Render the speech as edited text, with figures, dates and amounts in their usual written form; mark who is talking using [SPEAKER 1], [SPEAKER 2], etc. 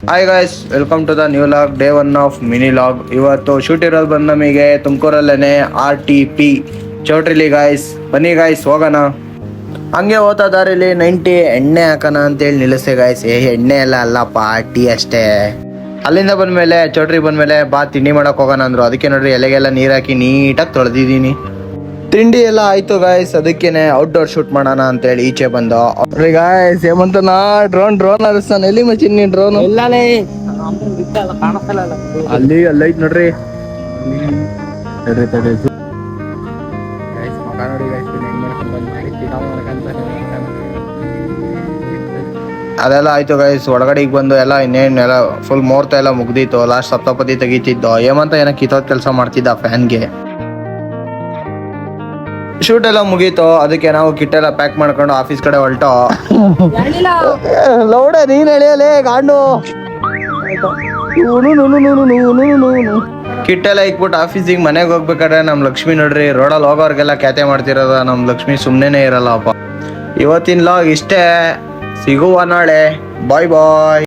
[SPEAKER 1] Hi guys, welcome to the new vlog day 1 of mini vlog. ಇವತ್ತು shoot ಇರೋದು ಬಂದು ನಮಗೆ ತುಮಕೂರಲ್ಲೇ RTP ಚೌಟ್ರಿಲಿ. ಗಾಯ್ಸ್ ಬನ್ನಿ ಗಾಯ್ಸ್ ಹೋಗೋಣ. ಹಂಗೆ ಹೋಗ್ತಾ ದಾರಿಲಿ 90 ಎಣ್ಣೆ ಹಾಕೋಣ ಅಂತೇಳಿ ನಿಲ್ಲಿಸ್ತೆ ಗಾಯ್ಸ್. ಎಣ್ಣೆ ಎಲ್ಲ ಅಲ್ಲಪ್ಪ, ಟೀ ಅಷ್ಟೇ. ಅಲ್ಲಿಂದ ಬಂದ್ಮೇಲೆ ಚೌಟ್ರಿ ಬಂದ್ಮೇಲೆ ಬಾ ತಿಂಡಿ ಮಾಡಕ್ ಹೋಗೋಣ ಅಂದ್ರು. ಅದಕ್ಕೆ ನೋಡ್ರಿ ಎಲೆಗೆಲ್ಲ ನೀರ್ ಹಾಕಿ ನೀಟಾಗಿ ತೊಳೆದಿದ್ದೀನಿ. ತಿಂಡಿ ಎಲ್ಲ ಆಯ್ತು ಗಾಯ್ಸ್, ಅದಕ್ಕೇನೆ ಔಟ್ಡೋರ್ ಶೂಟ್ ಮಾಡೋಣ ಅಂತೇಳಿ ಈಚೆ ಬಂದು. ಗಾಯ್ಸ್ ಹೇಮಂತನ ಡ್ರೋನ್ ಅರಿಸ್ತಾನೆ. ಎಲ್ಲಿ ಮಚ್ಚಿ ನೀನ್ ಡ್ರೋನ್? ಅಲ್ಲಿ ಐತ್ ನೋಡ್ರಿ. ಅದೆಲ್ಲ ಆಯ್ತು ಗೈಸ್. ಒಳಗಡೆಗೆ ಬಂದು ಎಲ್ಲ ಇನ್ನೇನೆಲ್ಲ ಫುಲ್ ಮುಹೂರ್ತ ಎಲ್ಲ ಮುಗ್ದಿತ್ತು. ಲಾಸ್ಟ್ ಸಪ್ತಪದಿ ತೆಗೀತಿದ್ದು. ಹೇಮಂತ ಏನೋ ಕಿತ್ತೋದ್ ಕೆಲಸ ಮಾಡ್ತಿದ್ದ ಫ್ಯಾನ್ಗೆ. ಶೂಟ್ ಎಲ್ಲ ಮುಗೀತು. ಅದಕ್ಕೆ ನಾವು ಕಿಟ್ ಎಲ್ಲ ಪ್ಯಾಕ್ ಮಾಡ್ಕೊಂಡು ಆಫೀಸ್ ಕಡೆ ಹೊಲ್ಟೋ. ಲೌಡ ನೀನ್ ಎಳೆಯಲೇ ಗಾಂಡು. ಕಿಟ್ ಎಲ್ಲ ಇಕ್ಬಿಟ್ಟು ಆಫೀಸಿಗೆ ಮನೆಗೆ ಹೋಗ್ಬೇಕಾದ್ರೆ ನಮ್ ಲಕ್ಷ್ಮಿ ನೋಡ್ರಿ ರೋಡಲ್ಲಿ ಹೋಗೋರ್ಗೆಲ್ಲ ಕ್ಯಾತೆ ಮಾಡ್ತಿರೋದ. ನಮ್ ಲಕ್ಷ್ಮಿ ಸುಮ್ನೆನೇ ಇರಲ್ಲ ಅಪ್ಪ. ಇವತ್ತಿನ ಲಾಗ್ ಇಷ್ಟೇ. ಸಿಗುವ ನಾಳೆ. ಬಾಯ್ ಬಾಯ್.